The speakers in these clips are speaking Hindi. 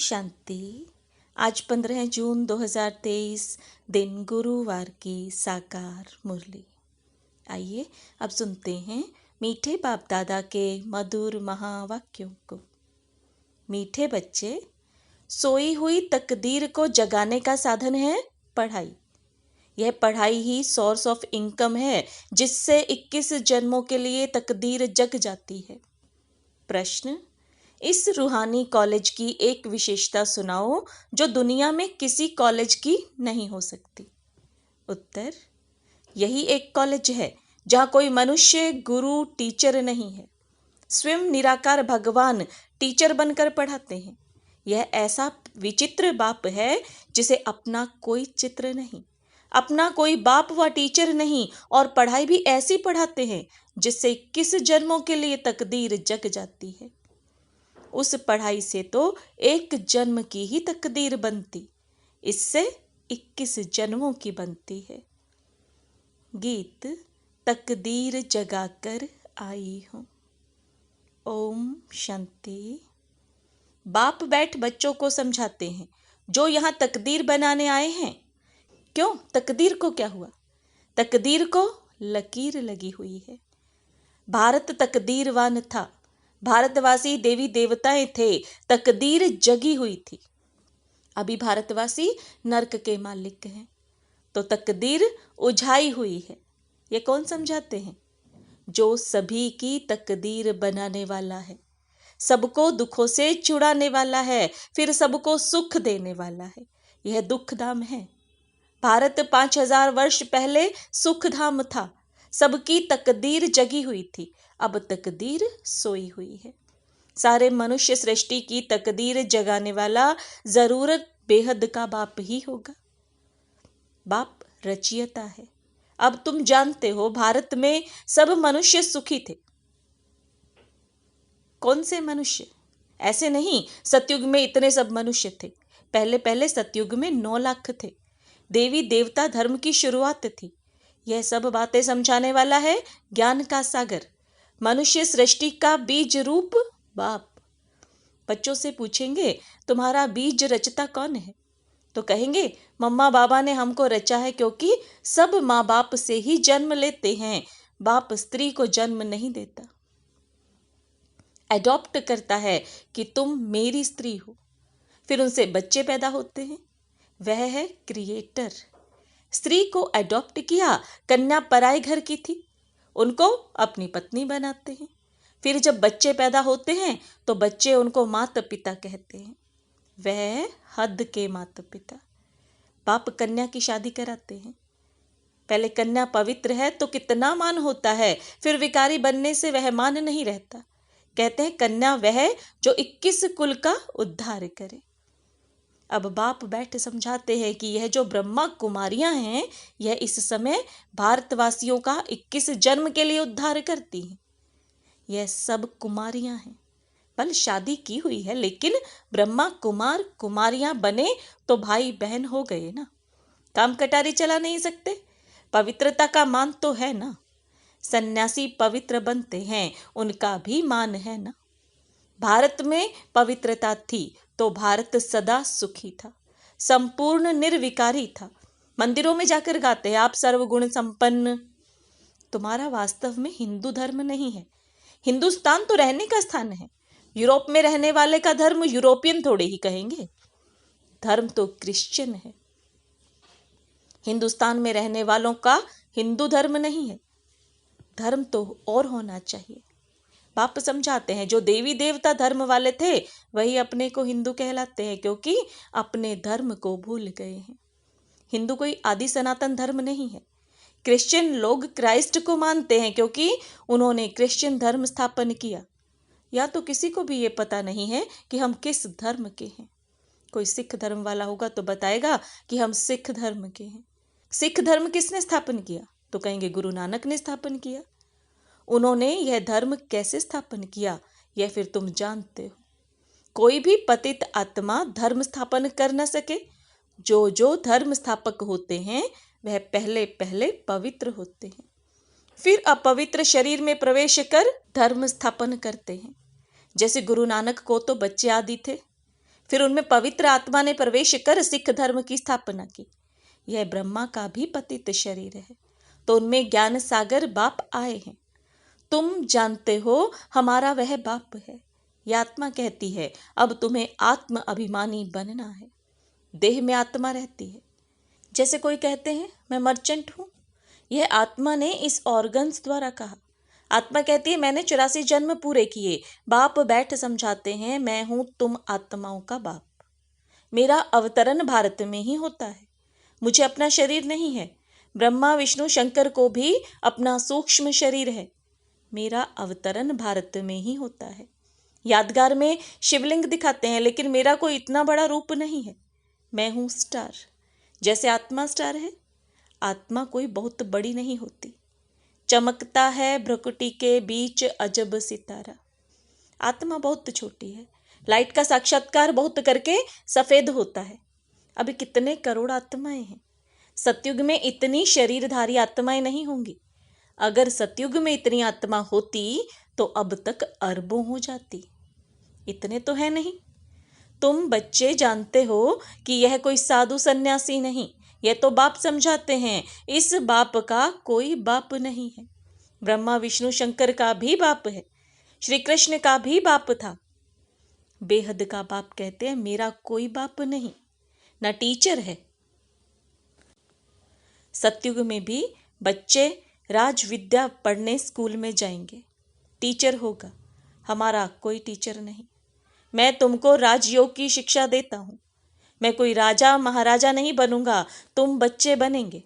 शांति। आज 15 जून 2023 दिन गुरुवार की साकार मुरली। आइए अब सुनते हैं मीठे बाप दादा के मधुर महावाक्यों को। मीठे बच्चे, सोई हुई तकदीर को जगाने का साधन है पढ़ाई। यह पढ़ाई ही सोर्स ऑफ इनकम है जिससे 21 जन्मों के लिए तकदीर जग जाती है। प्रश्न, इस रूहानी कॉलेज की एक विशेषता सुनाओ जो दुनिया में किसी कॉलेज की नहीं हो सकती। उत्तर, यही एक कॉलेज है जहाँ कोई मनुष्य गुरु टीचर नहीं है। स्वयं निराकार भगवान टीचर बनकर पढ़ाते हैं। यह ऐसा विचित्र बाप है जिसे अपना कोई चित्र नहीं, अपना कोई बाप व टीचर नहीं, और पढ़ाई भी ऐसी पढ़ाते हैं जिससे किस जन्मों के लिए तकदीर जग जाती है। उस पढ़ाई से तो एक जन्म की ही तकदीर बनती, इससे 21 जन्मों की बनती है। गीत तकदीर जगाकर आई हूँ। ओम शांति। बाप बैठ बच्चों को समझाते हैं जो यहाँ तकदीर बनाने आए हैं। क्यों? तकदीर को क्या हुआ? तकदीर को लकीर लगी हुई है। भारत तकदीरवान था। भारतवासी देवी देवताएं थे। तकदीर जगी हुई थी। अभी भारतवासी नरक के मालिक हैं, तो तकदीर उझाई हुई है। ये कौन समझाते हैं? जो सभी की तकदीर बनाने वाला है, सबको दुखों से छुड़ाने वाला है, फिर सबको सुख देने वाला है। यह दुखधाम है। भारत 5000 वर्ष पहले सुखधाम था। सबकी तकदीर जगी हुई थी। अब तकदीर सोई हुई है। सारे मनुष्य सृष्टि की तकदीर जगाने वाला जरूरत बेहद का बाप ही होगा। बाप रचयिता है। अब तुम जानते हो भारत में सब मनुष्य सुखी थे। कौन से मनुष्य? ऐसे नहीं सतयुग में इतने सब मनुष्य थे। पहले पहले सतयुग में 9 लाख थे। देवी देवता धर्म की शुरुआत थी। यह सब बातें समझाने वाला है ज्ञान का सागर, मनुष्य सृष्टि का बीज रूप बाप। बच्चों से पूछेंगे तुम्हारा बीज रचता कौन है, तो कहेंगे मम्मा बाबा ने हमको रचा है, क्योंकि सब माँ बाप से ही जन्म लेते हैं। बाप स्त्री को जन्म नहीं देता, एडॉप्ट करता है कि तुम मेरी स्त्री हो। फिर उनसे बच्चे पैदा होते हैं। वह है क्रिएटर। स्त्री को एडॉप्ट किया। कन्या पराए घर की थी, उनको अपनी पत्नी बनाते हैं। फिर जब बच्चे पैदा होते हैं तो बच्चे उनको माता पिता कहते हैं। वह हद के माता पिता। बाप कन्या की शादी कराते हैं। पहले कन्या पवित्र है तो कितना मान होता है, फिर विकारी बनने से वह मान नहीं रहता। कहते हैं कन्या वह जो 21 कुल का उद्धार करे। अब बाप बैठ समझाते हैं कि यह जो ब्रह्मा कुमारियां हैं, यह इस समय भारतवासियों का 21 जन्म के लिए उद्धार करती हैं। यह सब कुमारियां हैं, बल शादी की हुई है, लेकिन ब्रह्मा कुमार कुमारियां बने तो भाई बहन हो गए ना। काम कटारी चला नहीं सकते। पवित्रता का मान तो है ना। सन्यासी पवित्र बनते हैं, उनका भी मान है ना। भारत में पवित्रता थी तो भारत सदा सुखी था, संपूर्ण निर्विकारी था। मंदिरों में जाकर गाते हैं आप सर्वगुण संपन्न। तुम्हारा वास्तव में हिंदू धर्म नहीं है। हिंदुस्तान तो रहने का स्थान है। यूरोप में रहने वाले का धर्म यूरोपियन थोड़े ही कहेंगे। धर्म तो क्रिश्चियन है। हिंदुस्तान में रहने वालों का हिंदू धर्म नहीं है। धर्म तो और होना चाहिए। बाप समझाते हैं जो देवी देवता धर्म वाले थे वही अपने को हिंदू कहलाते हैं, क्योंकि अपने धर्म को भूल गए हैं। हिंदू कोई आदि सनातन धर्म नहीं है। क्रिश्चियन लोग क्राइस्ट को मानते हैं क्योंकि उन्होंने क्रिश्चियन धर्म स्थापन किया। या तो किसी को भी ये पता नहीं है कि हम किस धर्म के हैं। कोई सिख धर्म वाला होगा तो बताएगा कि हम सिख धर्म के हैं। सिख धर्म किसने स्थापन किया? तो कहेंगे गुरु नानक ने स्थापन किया। उन्होंने यह धर्म कैसे स्थापन किया, यह फिर तुम जानते हो। कोई भी पतित आत्मा धर्म स्थापन कर न सके। जो जो धर्म स्थापक होते हैं वह पहले पहले पवित्र होते हैं, फिर अपवित्र शरीर में प्रवेश कर धर्म स्थापन करते हैं। जैसे गुरु नानक को तो बच्चे आदि थे, फिर उनमें पवित्र आत्मा ने प्रवेश कर सिख धर्म की स्थापना की। यह ब्रह्मा का भी पतित शरीर है, तो उनमें ज्ञान सागर बाप आए हैं। तुम जानते हो हमारा वह बाप है। यह आत्मा कहती है अब तुम्हें आत्म अभिमानी बनना है। देह में आत्मा रहती है। जैसे कोई कहते हैं मैं मर्चेंट हूँ, यह आत्मा ने इस ऑर्गन्स द्वारा कहा। आत्मा कहती है मैंने 84 जन्म पूरे किए। बाप बैठ समझाते हैं मैं हूँ तुम आत्माओं का बाप। मेरा अवतरण भारत में ही होता है। मुझे अपना शरीर नहीं है। ब्रह्मा विष्णु शंकर को भी अपना सूक्ष्म शरीर है। मेरा अवतरण भारत में ही होता है। यादगार में शिवलिंग दिखाते हैं, लेकिन मेरा कोई इतना बड़ा रूप नहीं है। मैं हूँ स्टार। जैसे आत्मा स्टार है, आत्मा कोई बहुत बड़ी नहीं होती। चमकता है भ्रुकुटी के बीच अजब सितारा। आत्मा बहुत छोटी है। लाइट का साक्षात्कार बहुत करके सफेद होता है। अभी कितने करोड़ आत्माएं हैं। सतयुग में इतनी शरीरधारी आत्माएं नहीं होंगी। अगर सतयुग में इतनी आत्मा होती तो अब तक अरबों हो जाती। इतने तो है नहीं। तुम बच्चे जानते हो कि यह कोई साधु सन्यासी नहीं, यह तो बाप समझाते हैं। इस बाप का कोई बाप नहीं है। ब्रह्मा विष्णु शंकर का भी बाप है। श्री कृष्ण का भी बाप था। बेहद का बाप कहते हैं मेरा कोई बाप नहीं, ना टीचर है। सतयुग में भी बच्चे राज विद्या पढ़ने स्कूल में जाएंगे, टीचर होगा। हमारा कोई टीचर नहीं। मैं तुमको राजयोग की शिक्षा देता हूँ। मैं कोई राजा महाराजा नहीं बनूंगा, तुम बच्चे बनेंगे।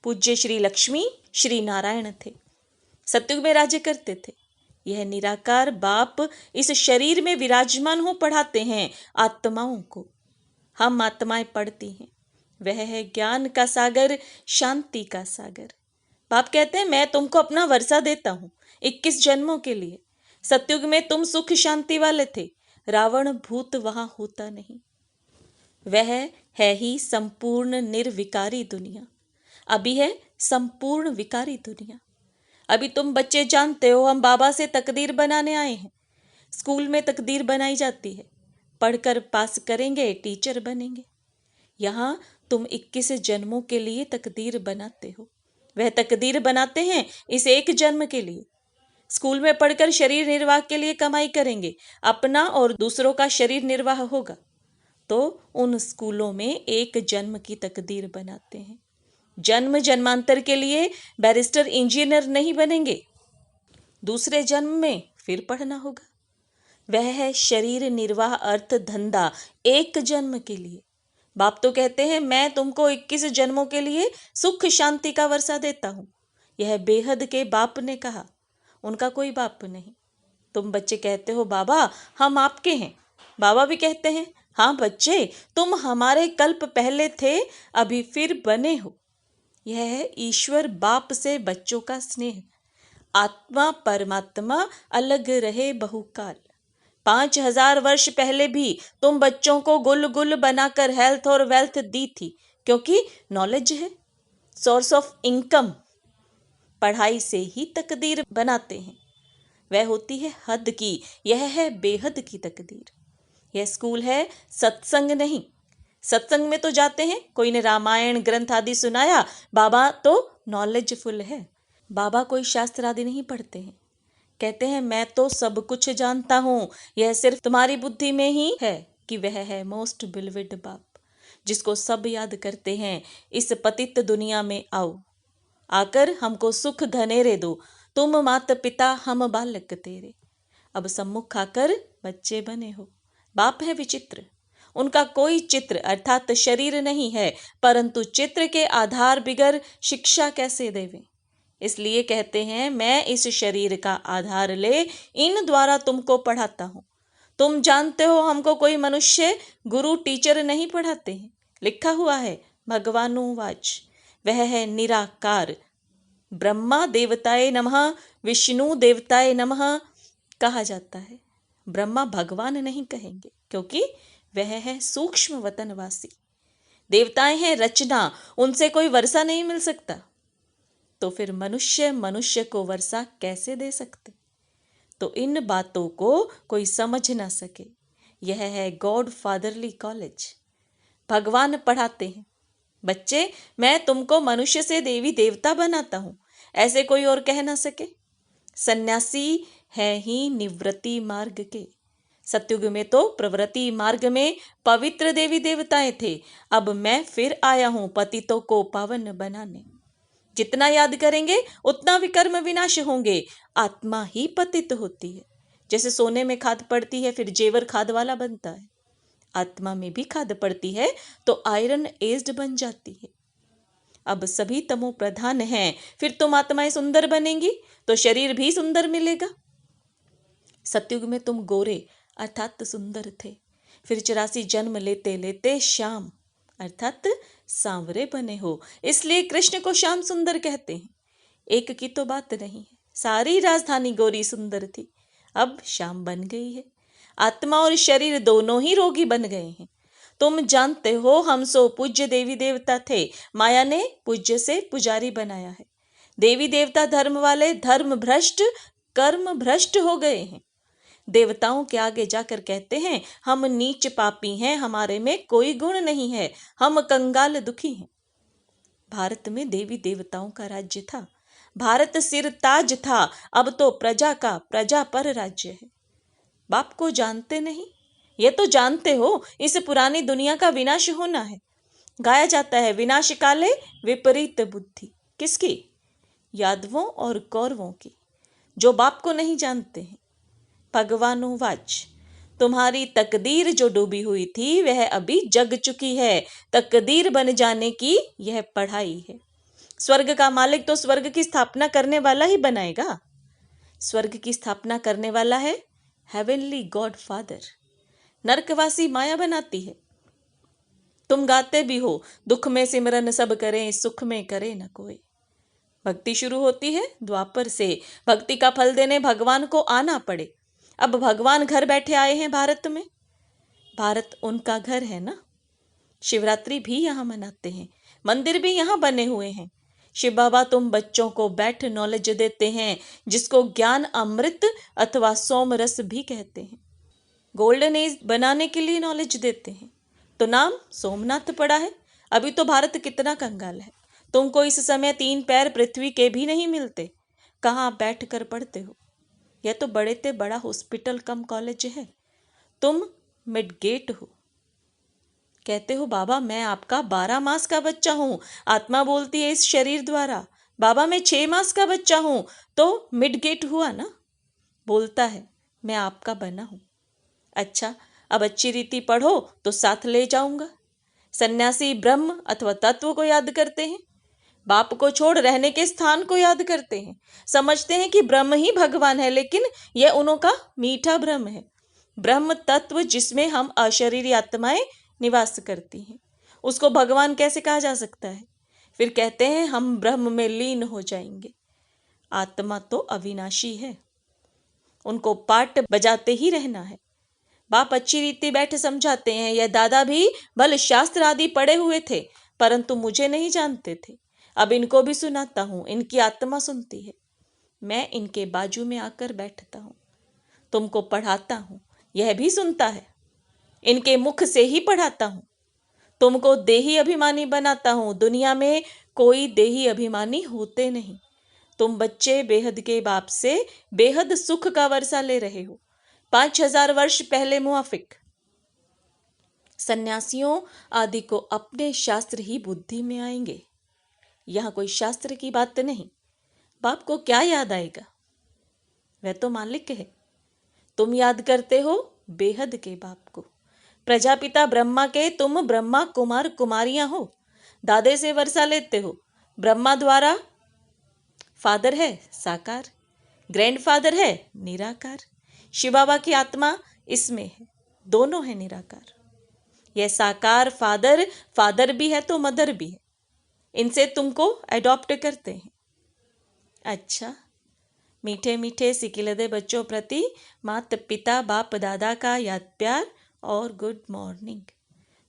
पूज्य श्री लक्ष्मी श्री नारायण थे, सतयुग में राज्य करते थे। यह निराकार बाप इस शरीर में विराजमान हो पढ़ाते हैं आत्माओं को। हम आत्माएं पढ़ती हैं। वह है ज्ञान का सागर, शांति का सागर। बाप कहते हैं मैं तुमको अपना वर्षा देता हूँ 21 जन्मों के लिए। सतयुग में तुम सुख शांति वाले थे। रावण भूत वहां होता नहीं। वह है ही संपूर्ण निर्विकारी दुनिया। अभी है संपूर्ण विकारी दुनिया। अभी तुम बच्चे जानते हो हम बाबा से तकदीर बनाने आए हैं। स्कूल में तकदीर बनाई जाती है। पढ़कर पास करेंगे, टीचर बनेंगे। यहाँ तुम 21 जन्मों के लिए तकदीर बनाते हो। वह तकदीर बनाते हैं इस एक जन्म के लिए। स्कूल में पढ़कर शरीर निर्वाह के लिए कमाई करेंगे, अपना और दूसरों का शरीर निर्वाह होगा। तो उन स्कूलों में एक जन्म की तकदीर बनाते हैं। जन्म जन्मांतर के लिए बैरिस्टर इंजीनियर नहीं बनेंगे। दूसरे जन्म में फिर पढ़ना होगा। वह है शरीर निर्वाह अर्थ धंधा एक जन्म के लिए। बाप तो कहते हैं मैं तुमको 21 जन्मों के लिए सुख शांति का वर्षा देता हूँ। यह बेहद के बाप ने कहा। उनका कोई बाप नहीं। तुम बच्चे कहते हो बाबा हम आपके हैं। बाबा भी कहते हैं हाँ बच्चे तुम हमारे कल्प पहले थे, अभी फिर बने हो। यह है ईश्वर बाप से बच्चों का स्नेह। आत्मा परमात्मा अलग रहे बहुकाल। 5000 वर्ष पहले भी तुम बच्चों को गुल गुल बनाकर हेल्थ और वेल्थ दी थी, क्योंकि नॉलेज है सोर्स ऑफ इनकम। पढ़ाई से ही तकदीर बनाते हैं। वह होती है हद की, यह है बेहद की तकदीर। यह स्कूल है, सत्संग नहीं। सत्संग में तो जाते हैं, कोई ने रामायण ग्रंथ आदि सुनाया, बाबा तो नॉलेजफुल है। बाबा कोई शास्त्र आदि नहीं पढ़ते हैं। कहते हैं मैं तो सब कुछ जानता हूँ, यह सिर्फ तुम्हारी बुद्धि में ही है कि वह है मोस्ट बिलविड बाप, जिसको सब याद करते हैं। इस पतित दुनिया में आओ, आकर हमको सुख घनेरे दो। तुम माता पिता हम बालक तेरे। अब सम्मुख आकर बच्चे बने हो। बाप है विचित्र। उनका कोई चित्र अर्थात शरीर नहीं है, परंतु चित्र के आधार बिगर शिक्षा कैसे देवें। इसलिए कहते हैं मैं इस शरीर का आधार ले इन द्वारा तुमको पढ़ाता हूँ। तुम जानते हो हमको कोई मनुष्य गुरु टीचर नहीं पढ़ाते हैं। लिखा हुआ है भगवानुवाच, वह है निराकार। ब्रह्मा देवताए नमः, विष्णु देवताए नमः कहा जाता है। ब्रह्मा भगवान नहीं कहेंगे, क्योंकि वह है सूक्ष्म वतनवासी। देवताएं हैं रचना, उनसे कोई वर्षा नहीं मिल सकता। तो फिर मनुष्य को वर्षा कैसे दे सकते। तो इन बातों को कोई समझ ना सके, यह है गॉड फादरली कॉलेज। भगवान पढ़ाते हैं, बच्चे मैं तुमको मनुष्य से देवी देवता बनाता हूं, ऐसे कोई और कह ना सके। सन्यासी है ही निवृत्ति मार्ग के। सतयुग में तो प्रवृत्ति मार्ग में पवित्र देवी देवताएं थे, अब मैं फिर आया हूं पतितों को पावन बनाने। जितना याद करेंगे उतना विकर्म विनाश होंगे, आत्मा ही पतित होती है। जैसे सोने में खाद पड़ती है फिर जेवर खाद वाला बनता है, आत्मा में भी खाद पड़ती है तो आयरन एज्ड बन जाती है। अब सभी तमो प्रधान हैं, फिर तुम आत्माएं सुंदर बनेंगी तो शरीर भी सुंदर मिलेगा। सतयुग में तुम गोरे अर्थात सुंदर थे, फिर 84 जन्म लेते लेते श्याम अर्थात सांवरे बने हो, इसलिए कृष्ण को श्याम सुंदर कहते हैं। एक की तो बात नहीं है, सारी राजधानी गोरी सुंदर थी, अब श्याम बन गई है। आत्मा और शरीर दोनों ही रोगी बन गए हैं। तुम जानते हो हम सो पूज्य देवी देवता थे, माया ने पूज्य से पुजारी बनाया है। देवी देवता धर्म वाले धर्म भ्रष्ट कर्म भ्रष्ट हो गए हैं। देवताओं के आगे जाकर कहते हैं हम नीच पापी हैं, हमारे में कोई गुण नहीं है, हम कंगाल दुखी हैं। भारत में देवी देवताओं का राज्य था, भारत सिर ताज था, अब तो प्रजा का प्रजा पर राज्य है। बाप को जानते नहीं, ये तो जानते हो इस पुरानी दुनिया का विनाश होना है। गाया जाता है विनाश काले विपरीत बुद्धि, किसकी? यादवों और कौरवों की, जो बाप को नहीं जानते हैं। भगवानो वाच, तुम्हारी तकदीर जो डूबी हुई थी वह अभी जग चुकी है, तकदीर बन जाने की यह पढ़ाई है। स्वर्ग का मालिक तो स्वर्ग की स्थापना करने वाला ही बनाएगा। स्वर्ग की स्थापना करने वाला है हेवनली गॉड फादर, नरकवासी माया बनाती है। तुम गाते भी हो दुख में सिमरन सब करें, सुख में करे न कोई। भक्ति शुरू होती है द्वापर से, भक्ति का फल देने भगवान को आना पड़े। अब भगवान घर बैठे आए हैं भारत में, भारत उनका घर है ना। शिवरात्रि भी यहाँ मनाते हैं, मंदिर भी यहाँ बने हुए हैं। शिव बाबा तुम बच्चों को बैठ नॉलेज देते हैं, जिसको ज्ञान अमृत अथवा सोम रस भी कहते हैं। गोल्डन एज बनाने के लिए नॉलेज देते हैं, तो नाम सोमनाथ पड़ा है। अभी तो भारत कितना कंगाल है, तुमको इस समय 3 पैर पृथ्वी के भी नहीं मिलते, कहाँ बैठ कर पढ़ते हो। यह तो बड़े ते बड़ा हॉस्पिटल कम कॉलेज है, तुम मिडगेट हो। कहते हो बाबा मैं आपका 12 मास का बच्चा हूँ, आत्मा बोलती है इस शरीर द्वारा बाबा मैं 6 मास का बच्चा हूँ, तो मिडगेट हुआ ना। बोलता है मैं आपका बना हूँ। अच्छा अब अच्छी रीति पढ़ो तो साथ ले जाऊंगा। सन्यासी ब्रह्म अथवा तत्व को याद करते हैं, बाप को छोड़ रहने के स्थान को याद करते हैं। समझते हैं कि ब्रह्म ही भगवान है, लेकिन यह उन्हों का मीठा ब्रह्म है। ब्रह्म तत्व जिसमें हम अशरीरी आत्माएं निवास करती हैं, उसको भगवान कैसे कहा जा सकता है। फिर कहते हैं हम ब्रह्म में लीन हो जाएंगे। आत्मा तो अविनाशी है, उनको पाठ बजाते ही रहना है। बाप अच्छी रीति बैठ समझाते हैं, यह दादा भी भले शास्त्र आदि पढ़े हुए थे, परंतु मुझे नहीं जानते थे। अब इनको भी सुनाता हूँ, इनकी आत्मा सुनती है, मैं इनके बाजू में आकर बैठता हूँ। तुमको पढ़ाता हूँ, यह भी सुनता है, इनके मुख से ही पढ़ाता हूँ। तुमको देही अभिमानी बनाता हूँ, दुनिया में कोई देही अभिमानी होते नहीं। तुम बच्चे बेहद के बाप से बेहद सुख का वर्षा ले रहे हो। 5000 वर्ष पहले मुआफिक सन्यासियों आदि को अपने शास्त्र ही बुद्धि में आएंगे। यहाँ कोई शास्त्र की बात नहीं। बाप को क्या याद आएगा, वह तो मालिक है। तुम याद करते हो बेहद के बाप को। प्रजापिता ब्रह्मा के तुम ब्रह्मा कुमार कुमारियां हो, दादे से वर्षा लेते हो। ब्रह्मा द्वारा फादर है साकार, ग्रैंडफादर है निराकार। शिव बाबा की आत्मा इसमें है, दोनों है निराकार। यह साकार फादर फादर भी है तो मदर भी है, इनसे तुमको अडॉप्ट करते हैं। अच्छा मीठे मीठे सिकिलदे बच्चों प्रति माता पिता बाप दादा का याद प्यार और गुड मॉर्निंग।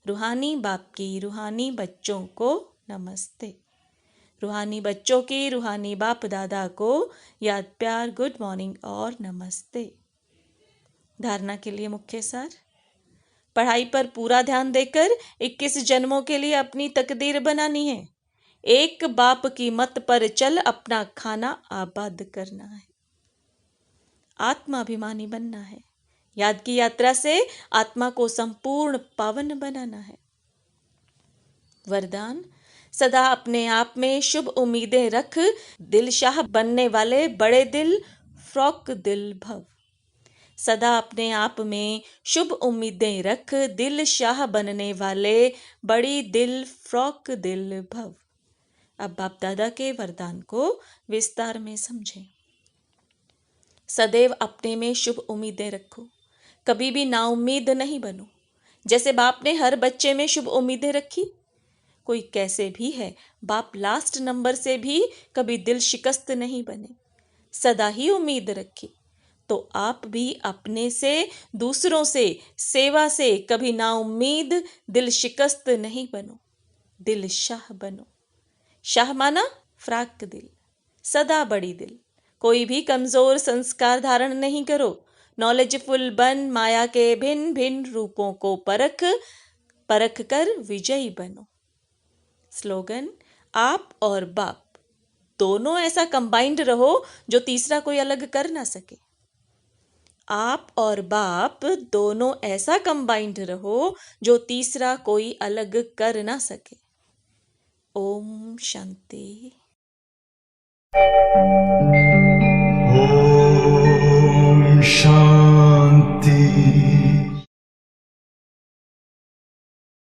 रूहानी बाप की रूहानी बच्चों को नमस्ते। रूहानी बच्चों की रूहानी बाप दादा को याद प्यार गुड मॉर्निंग और नमस्ते। धारणा के लिए मुख्य सार, पढ़ाई पर पूरा ध्यान देकर 21 जन्मों के लिए अपनी तकदीर बनानी है। एक बाप की मत पर चल अपना खाना आबाद करना है। आत्माभिमानी बनना है। याद की यात्रा से आत्मा को संपूर्ण पावन बनाना है। वरदान, सदा अपने आप में शुभ उम्मीदें रख, दिल शाह बनने वाले बड़े दिल फ्रॉक दिल भव। सदा अपने आप में शुभ उम्मीदें रख, दिल शाह बनने वाले बड़ी दिल फ्रॉक दिल भव। अब बाप दादा के वरदान को विस्तार में समझें। सदैव अपने में शुभ उम्मीदें रखो, कभी भी नाउम्मीद नहीं बनो। जैसे बाप ने हर बच्चे में शुभ उम्मीदें रखी, कोई कैसे भी है, बाप लास्ट नंबर से भी कभी दिल शिकस्त नहीं बने, सदा ही उम्मीद रखी। तो आप भी अपने से, दूसरों से, सेवा से कभी नाउम्मीद, दिल शिकस्त नहीं बनो, दिल शाह बनो। शाह माना फ्राक दिल, सदा बड़ी दिल। कोई भी कमजोर संस्कार धारण नहीं करो। नॉलेजफुल बन, माया के भिन्न भिन्न रूपों को परख कर विजयी बनो। स्लोगन, आप और बाप दोनों ऐसा कंबाइंड रहो जो तीसरा कोई अलग कर ना सके। आप और बाप दोनों ऐसा कंबाइंड रहो जो तीसरा कोई अलग कर ना सके। ओम शांति।